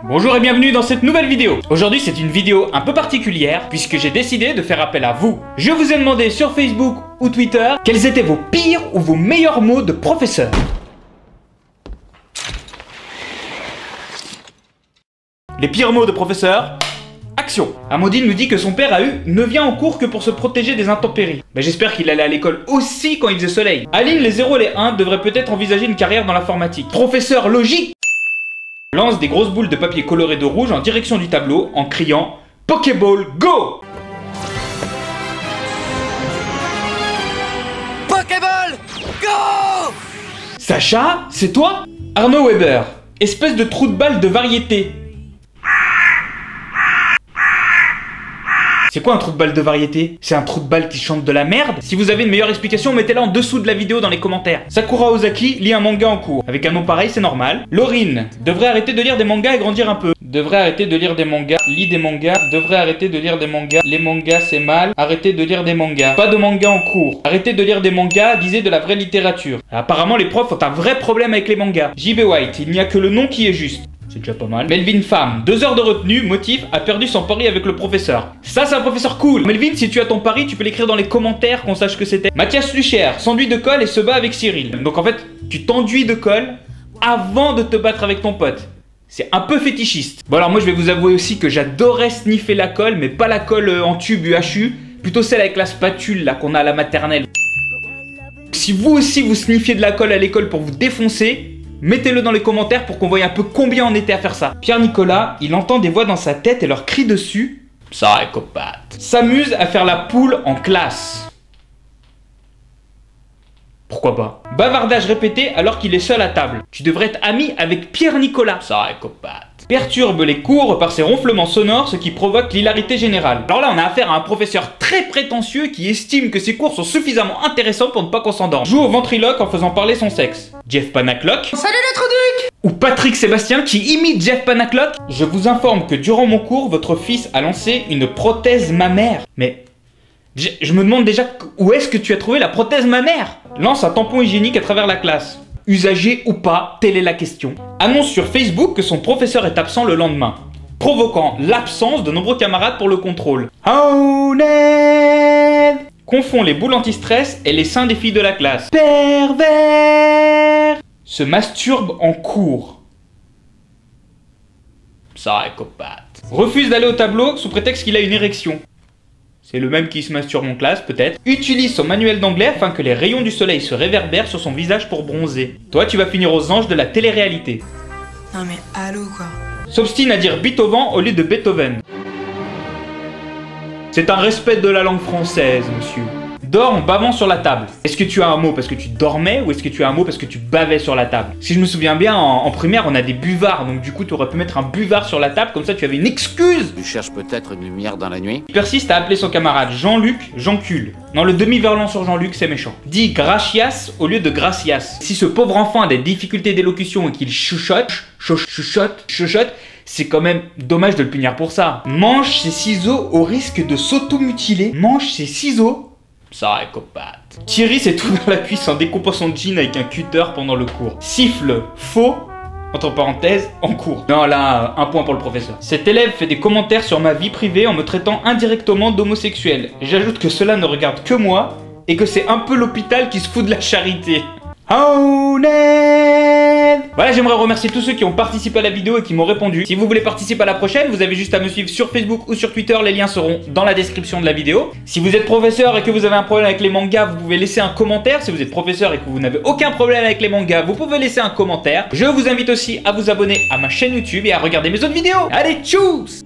Bonjour et bienvenue dans cette nouvelle vidéo. Aujourd'hui c'est une vidéo un peu particulière puisque j'ai décidé de faire appel à vous. Je vous ai demandé sur Facebook ou Twitter quels étaient vos pires ou vos meilleurs mots de professeur. Les pires mots de professeur. Action. Amandine nous dit que son père ne vient en cours que pour se protéger des intempéries. Mais j'espère qu'il allait à l'école aussi quand il faisait soleil. Aline, les 0 et les 1 devraient peut-être envisager une carrière dans l'informatique. Professeur logique lance des grosses boules de papier colorées de rouge en direction du tableau en criant « Pokéball, go !» Pokéball, go! Sacha, c'est toi? Arnaud Weber, espèce de trou de balle de variété. C'est quoi un trou de balle de variété? C'est un trou de balle qui chante de la merde? Si vous avez une meilleure explication, mettez-la en dessous de la vidéo dans les commentaires. Sakura Ozaki lit un manga en cours. Avec un nom pareil, c'est normal. Laurine devrait arrêter de lire des mangas et grandir un peu. Devrait arrêter de lire des mangas, lit des mangas, devrait arrêter de lire des mangas. Les mangas c'est mal, arrêtez de lire des mangas. Pas de manga en cours. Arrêtez de lire des mangas, lisez de la vraie littérature. Apparemment les profs ont un vrai problème avec les mangas. JB White, il n'y a que le nom qui est juste. C'est déjà pas mal. Melvin Femme, 2 heures de retenue, motif, a perdu son pari avec le professeur. Ça c'est un professeur cool. Melvin, si tu as ton pari, tu peux l'écrire dans les commentaires qu'on sache que c'était. Mathias Lucher, s'enduit de colle et se bat avec Cyril. Donc en fait, tu t'enduis de colle avant de te battre avec ton pote. C'est un peu fétichiste. Bon alors moi je vais vous avouer aussi que j'adorais sniffer la colle, mais pas la colle en tube UHU, plutôt celle avec la spatule là qu'on a à la maternelle. Si vous aussi vous sniffiez de la colle à l'école pour vous défoncer, mettez-le dans les commentaires pour qu'on voie un peu combien on était à faire ça. Pierre-Nicolas, il entend des voix dans sa tête et leur crie dessus. Psychopathe. S'amuse à faire la poule en classe. Pourquoi pas? Bavardage répété alors qu'il est seul à table. Tu devrais être ami avec Pierre-Nicolas. Psychopathe. Perturbe les cours par ses ronflements sonores, ce qui provoque l'hilarité générale. Alors là, on a affaire à un professeur très prétentieux qui estime que ses cours sont suffisamment intéressants pour ne pas qu'on s'endorme. Joue au ventriloque en faisant parler son sexe. Jeff Panaclock. Salut les trucs! Ou Patrick Sébastien qui imite Jeff Panaclock. Je vous informe que durant mon cours, votre fils a lancé une prothèse mammaire. Mais je me demande déjà où est-ce que tu as trouvé la prothèse mammaire? Lance un tampon hygiénique à travers la classe. Usagé ou pas, telle est la question. Annonce sur Facebook que son professeur est absent le lendemain, provoquant l'absence de nombreux camarades pour le contrôle. Honnête. Confond les boules anti-stress et les seins des filles de la classe. Pervers. Se masturbe en cours. Psychopathe. Refuse d'aller au tableau sous prétexte qu'il a une érection. C'est le même qui se masturbe en classe, peut-être. Utilise son manuel d'anglais afin que les rayons du soleil se réverbèrent sur son visage pour bronzer. Toi, tu vas finir aux anges de la télé-réalité. Non mais allô quoi. S'obstine à dire Beethoven au lieu de Beethoven. C'est un respect de la langue française, monsieur. Dors en bavant sur la table. Est-ce que tu as un mot parce que tu dormais ou est-ce que tu as un mot parce que tu bavais sur la table? Si je me souviens bien, en primaire, on a des buvards. Donc du coup, tu aurais pu mettre un buvard sur la table. Comme ça, tu avais une excuse. Tu cherches peut-être une lumière dans la nuit? Il persiste à appeler son camarade Jean-Luc Jean-Cul. Non, le demi-verlan sur Jean-Luc, c'est méchant. Dit gracias au lieu de gracias. Si ce pauvre enfant a des difficultés d'élocution et qu'il chuchote, c'est quand même dommage de le punir pour ça. Mange ses ciseaux au risque de s'automutiler. Mange ses ciseaux. Psychopathe. Thierry s'est tout dans la cuisse en découpant son jean avec un cutter pendant le cours. Siffle faux, entre parenthèses, en cours. Non là, un point pour le professeur. Cet élève fait des commentaires sur ma vie privée en me traitant indirectement d'homosexuel. J'ajoute que cela ne regarde que moi et que c'est un peu l'hôpital qui se fout de la charité. Voilà, j'aimerais remercier tous ceux qui ont participé à la vidéo et qui m'ont répondu. Si vous voulez participer à la prochaine, vous avez juste à me suivre sur Facebook ou sur Twitter, les liens seront dans la description de la vidéo. Si vous êtes professeur et que vous avez un problème avec les mangas, vous pouvez laisser un commentaire. Si vous êtes professeur et que vous n'avez aucun problème avec les mangas, vous pouvez laisser un commentaire. Je vous invite aussi à vous abonner à ma chaîne YouTube et à regarder mes autres vidéos. Allez, tchuss!